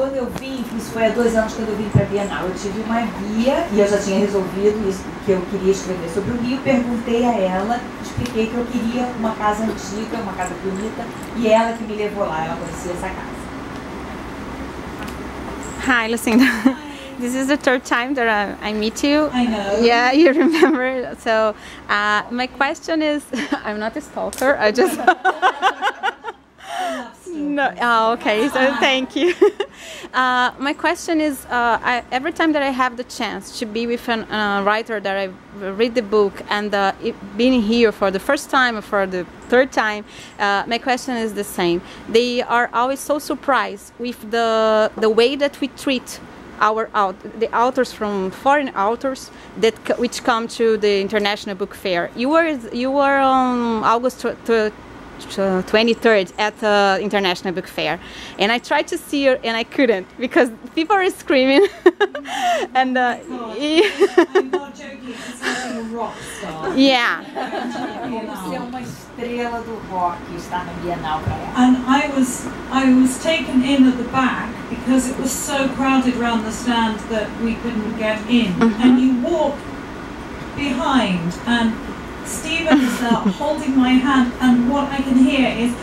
quando eu vim, isso foi há 2 anos quando eu vim para a Bienal, eu tive uma guia e eu já tinha resolvido isso, que eu queria escrever sobre o Rio, perguntei a ela, expliquei que eu queria uma casa antiga, uma casa bonita, e ela que me levou lá, ela conhecia essa casa. Hi, Lucinda. This is the 3rd time that I meet you. I know. Yeah, you remember. So my question is, I'm not a stalker. I just. No. Oh, okay. So thank you. My question is, every time that I have the chance to be with a writer that I read the book and being here for the first time or for the 3rd time, my question is the same. They are always so surprised with the way that we treat the authors from foreign authors which come to the International Book Fair. You were on August 23rd at the International Book Fair, and I tried to see you and I couldn't because people are screaming. And I'm not joking, it's like a rock star. Yeah. Você é uma estrela do rock, estar na Bienal para ela. And I was taken in at the back because it was so crowded around the stand that we couldn't get in. And you walk behind, and Stephen is there holding my hand, and what I can hear is,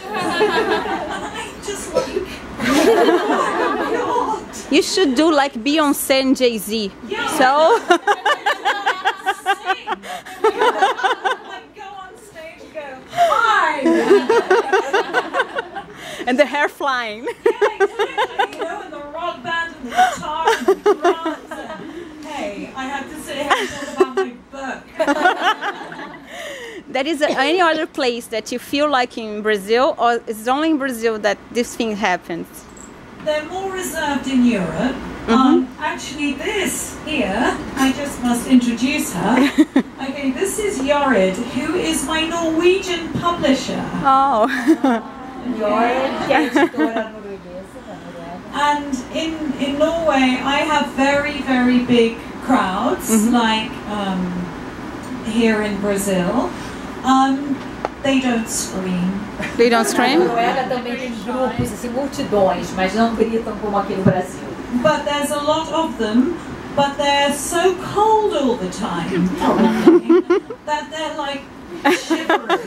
I'm just like, oh my God. You should do like Beyonce and Jay-Z. Yeah. So. Sing. Like go on stage and go, hi! And the hair flying. Yeah, exactly. You know, and the rock band and the guitar and the drums. And, hey, I have to sit here and talk about my book. There is any other place that you feel like in Brazil, or is it only in Brazil that this thing happens? They're more reserved in Europe. Actually, this here, I just must introduce her. Okay, this is Jorid, who is my Norwegian publisher. Oh. Jorid, que é editora norueguesa da Noruega. And in Norway, I have very, very big crowds, like here in Brazil. They don't scream. They don't scream? Na Noruega também tem grupos, assim, multidões, mas não gritam como aqui no Brasil. But there's a lot of them, but they're so cold all the time that they're like shivering.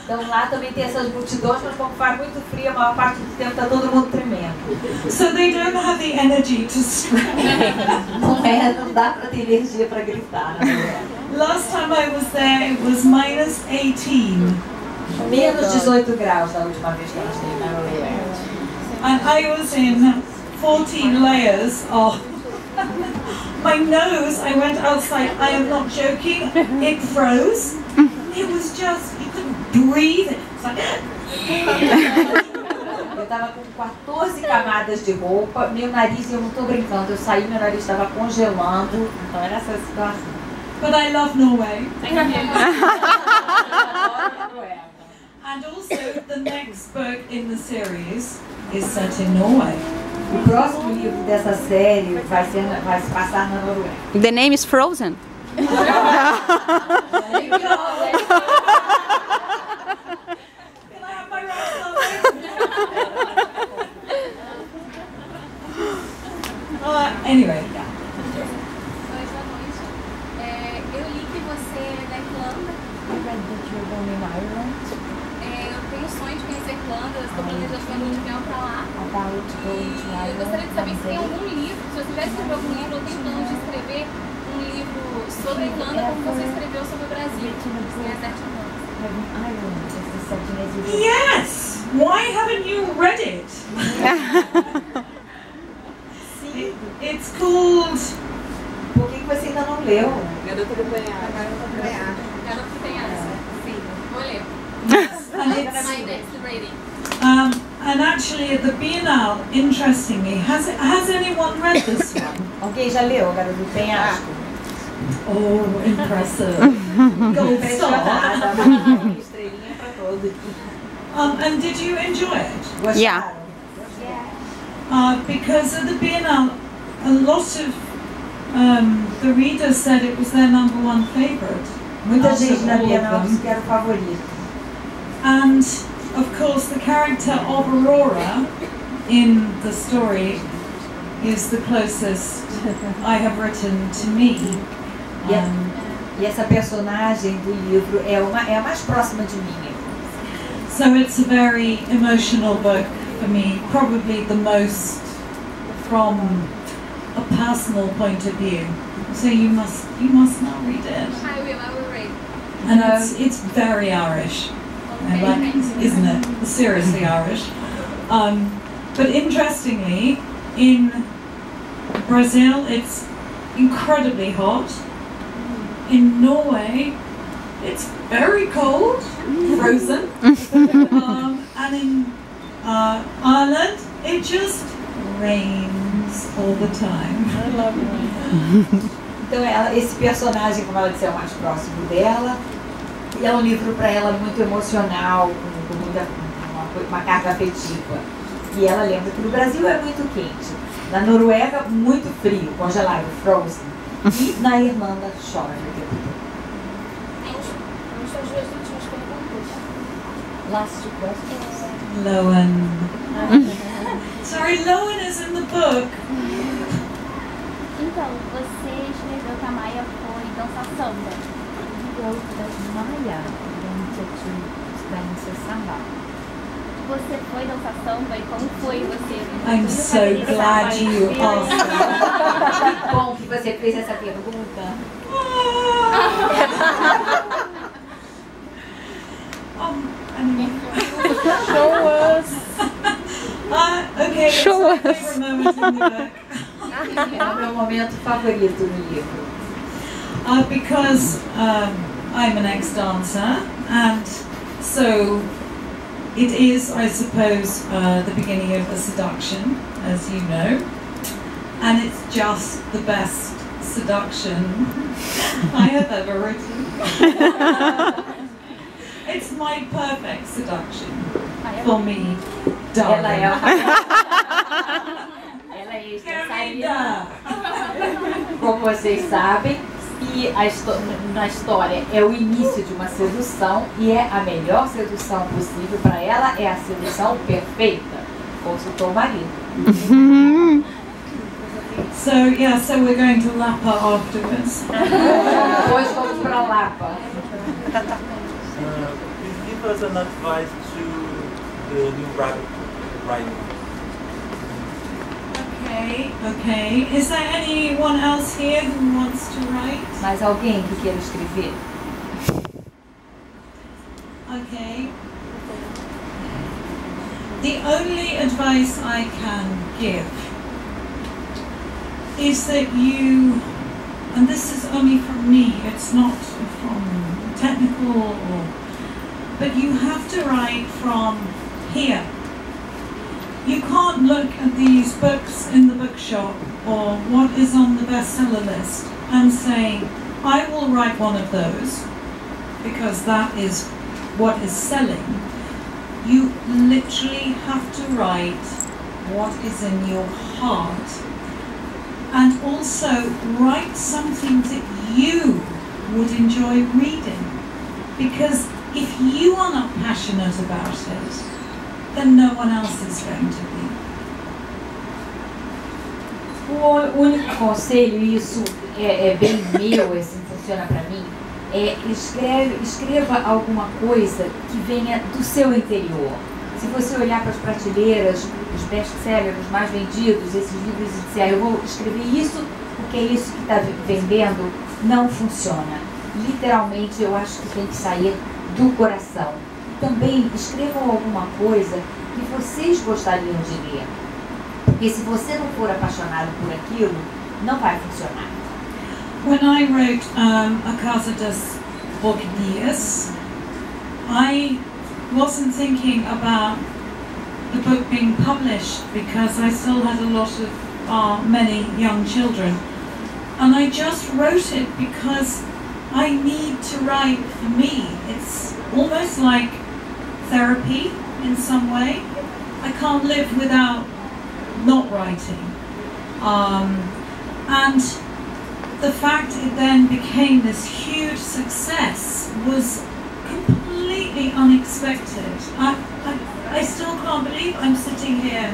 Então lá também tem essas multidões, mas como faz muito frio, a maior parte do tempo está todo mundo tremendo. So they don't have the energy to scream. Não dá para ter energia para gritar, né? Last time I was there, it was minus 18. Menos 18 graus da última vez que eu esteve na Noruega. And I was in 14 layers of my nose. I went outside, I am not joking, it froze. It was just, you couldn't breathe. It's like, eu estava com 14 camadas de roupa, meu nariz, eu não estou brincando, eu saí, meu nariz estava congelando, então era essa situação. But I love Norway. And also, the next book in the series is set in Norway. O próximo livro dessa série vai se passar na Noruega. The name is Frozen. There you go. Can I have my rice? Anyway. Eu li que você é da Irlanda. Eu tenho sonho de conhecer a Irlanda, estou planejando quando eu vier pra lá. E eu gostaria de saber se tem algum livro, se você vai escrever algum livro ou tem plano de escrever um livro sobre a Irlanda como você escreveu sobre o Brasil. Yes! Why haven't you read it? It's called... Por que você ainda não leu? Garota do Banhado. Garota do Banhado. Sim, vou ler. And That's my next reading. And actually at the Bienal, interestingly, has anyone read this one? Alguém já leu Garota do Penhasco? Oh, impressive. Gold star. Estrelinha para todos. And did you enjoy it? Gostaram? Yeah. Because at the Bienal, a lot of the readers said it was their #1 favorite. Muita gente na Bienal disse que era o favorito. And of course, the character of Aurora in the story is the closest I have written to me. E essa personagem do livro é a mais próxima de mim. So it's a very emotional book for me, probably the most from a personal point of view. So you must now read it. I will read. And it's very Irish, like, isn't it? Seriously Irish. But interestingly, in Brazil it's incredibly hot. In Norway, it's very cold, frozen. And in Ireland, it just rains all the time. I love it. Então esse personagem, como ela disse, é o mais próximo dela. E é um livro para ela muito emocional, com uma carga afetiva. E ela lembra que no Brasil é muito quente, na Noruega muito frio, congelado, frozen. E na Irlanda chove o tempo todo. Last two questions. Lowen. Sorry, Lowen is in the book. Então, você escreveu que a Maia foi dançar samba. Maia went to samba. Você foi dançar samba e como foi você? I'm so glad you asked that. Que bom que você fez essa pergunta. Show us. Okay, Show it's my favorite moment in the book. É o meu momento favorito no livro. Because I'm an ex-dancer, and so it is, I suppose, the beginning of a seduction, as you know, and it's just the best seduction I have ever written. It's my perfect seduction for me, darling. Ela é ex-dançarina, como vocês sabem, e na história é o início de uma sedução e é a melhor sedução possível para ela, é a sedução perfeita. Consultou o marido. So we're going to Lapa afterwards. Depois vamos para Lapa. Please give us an advice to the new writer. Okay. Is there anyone else here who wants to write? Mais alguém que queira escrever? Okay. The only advice I can give is that you, and this is only from me, it's not from technical, but you have to write from here. You can't look at these books in the bookshop or what is on the bestseller list and say, I will write one of those because that is what is selling. You literally have to write what is in your heart, and also write something that you would enjoy reading, because if you are not passionate about it, then no one else is going to be. O único conselho, e isso é bem meu, esse funciona para mim, é escreva alguma coisa que venha do seu interior. Se você olhar para as prateleiras, os best-sellers, os mais vendidos, esses livros e disser, eu vou escrever isso porque é isso que está vendendo, não funciona. Literalmente, eu acho que tem que sair do coração. Também escrevam alguma coisa que vocês gostariam de ler. Porque se você não for apaixonado por aquilo, não vai funcionar. When I wrote A Casa das Orquídeas, I wasn't thinking about the book being published because I still had a lot of many young children. And I just wrote it because I need to write for me. It's almost like therapy in some way. I can't live without not writing. And the fact it then became this huge success was completely completely unexpected. I still can't believe I'm sitting here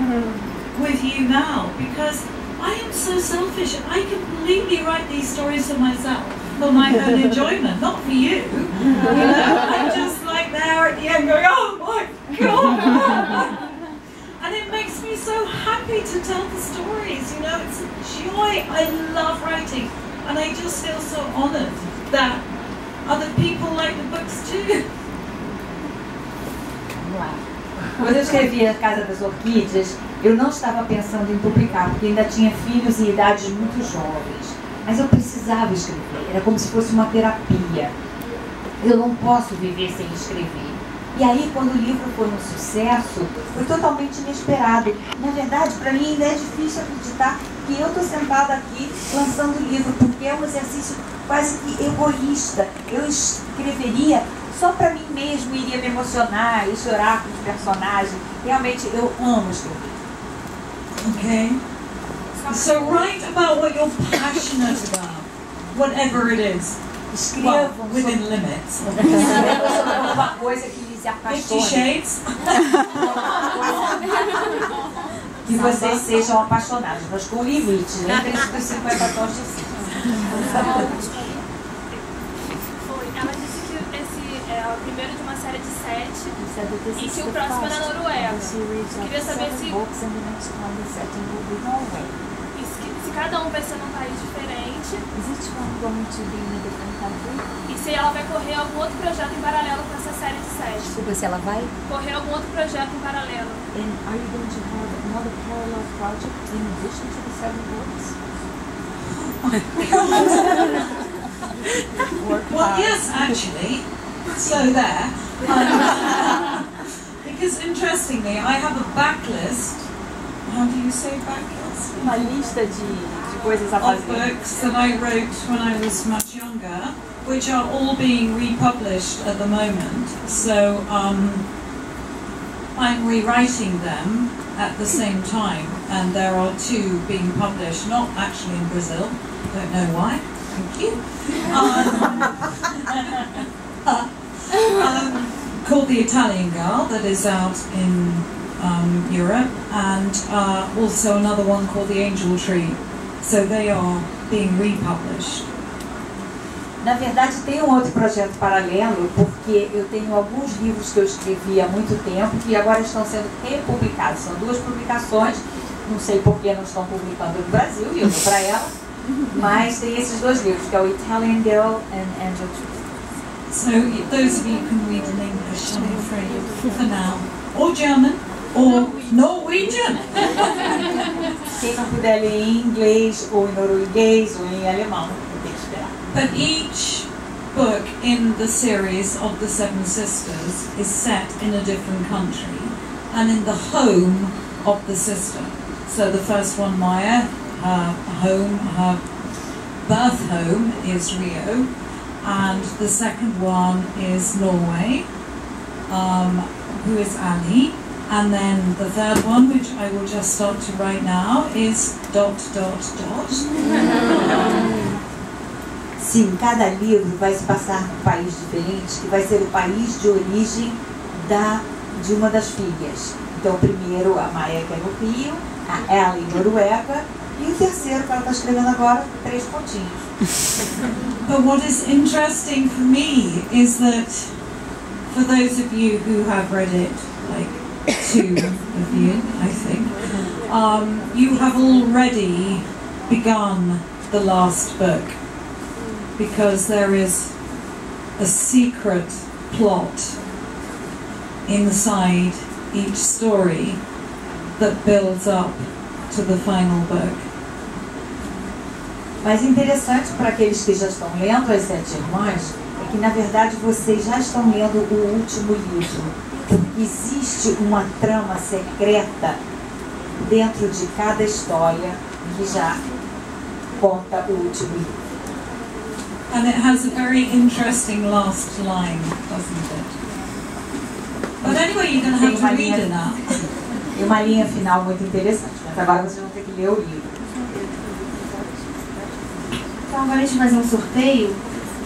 with you now, because I am so selfish. I completely write these stories for myself, for my own enjoyment, not for you. I'm just like there at the end going, oh my God! And it makes me so happy to tell the stories, you know, it's a joy. I love writing, and I just feel so honoured that other people like the books too. Quando eu escrevi A Casa das Orquídeas, eu não estava pensando em publicar, porque ainda tinha filhos em idades muito jovens. Mas eu precisava escrever, era como se fosse uma terapia. Eu não posso viver sem escrever. E aí, quando o livro foi um sucesso, foi totalmente inesperado. Na verdade, para mim ainda é difícil acreditar que eu estou sentada aqui lançando o livro, porque é um exercício quase que egoísta. Eu escreveria só para mim mesmo, iria me emocionar e chorar com os personagens. Realmente, eu amo escrever. Okay. So write about what you're passionate about, whatever it is. Well, within limits. Escrevam sobre alguma coisa que lhes apaixone. 50 Shades. Que vocês sejam apaixonados, mas com limite, lembrem-se dos 50 tons de cinza. Ela disse que esse é o primeiro de uma série de 7 e que o próximo é na Noruega. Eu queria saber se cada um vai ser num país diferente e se ela vai correr algum outro projeto em paralelo com essa série de 7. Desculpa, se ela vai correr algum outro projeto em paralelo. And are you going to have another parallel project in addition to the 7 books? Well, yes, actually. So there. Because interestingly, I have a backlist. How do you say backlist? Uma lista de coisas a Of fazer. books that I wrote when I was much younger, which are all being republished at the moment. So I'm rewriting them at the same time, and there are 2 being published, not actually in Brazil. Don't know why. Thank you. Called The Italian Girl, that is out in Europe, and also another one called The Angel Tree. So they are being republished. Na verdade, tem um outro projeto paralelo, porque eu tenho alguns livros que eu escrevi há muito tempo que agora estão sendo republicados. São 2 publicações, não sei por que não estão publicando no Brasil, e eu vou para ela, mas tem esses 2 livros, que é o Italian Girl and Angel Tree. So those of you can read in English, I'm afraid, for now. Or German, or Norwegian. Quem não puder ler em inglês, ou em norueguês, ou em alemão, tem que esperar. But each book in the series of the 7 Sisters is set in a different country and in the home of the sister. So the first one, Maya, her home, her birth home is Rio, and the second one is Norway, who is Ali, and then the third one, which I will just start to write now, is ... Sim, cada livro vai se passar num país diferente, que vai ser o país de origem de uma das filhas. Então, o primeiro, a Maia, que é no Rio, a ela em Noruega, e o terceiro, que ela está escrevendo agora, 3 pontinhos. But what is interesting for me is that for those of you who have read it, like 2 of you, I think, you have already begun the last book, because there is a secret plot inside each story that builds up to the final book. Mas interessante para aqueles que já estão lendo As 7 Irmãs é que, na verdade, vocês já estão lendo o último livro, porque existe uma trama secreta dentro de cada história que já conta o último livro. And it has a very interesting last line, doesn't it? But anyway, you're going to have to read it now. Tem uma linha final muito interessante, mas agora vocês vão ter que ler o livro. Então agora a gente vai fazer um sorteio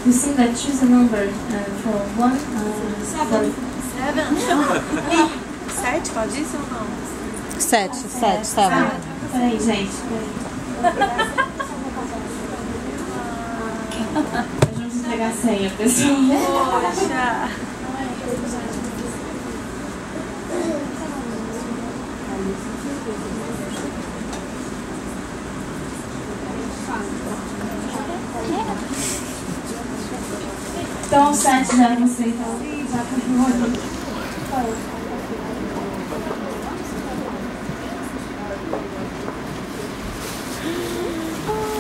Lucinda, choose a number for 1. 7, pode isso ou não? 7. Peraí, gente. Nós vamos entregar a senha, pessoal. Poxa! Então, 7 já não sei, então. Já confirmou.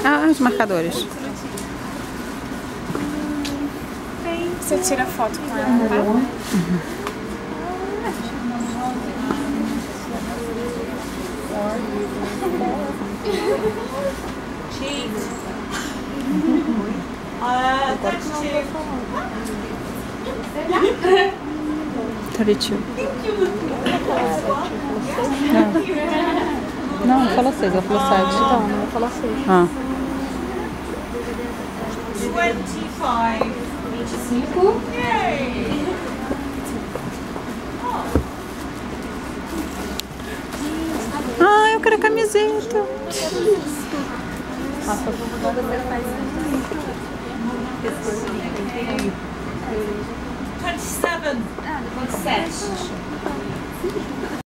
Ah, os marcadores. Você tira foto com ela, tá? Cheat. 32. 32. Não, ele falou 6, eu falou 7. Então, ela falou 6. Ah. 25. 25. Yay! Ah, eu quero a camiseta. 27. 27.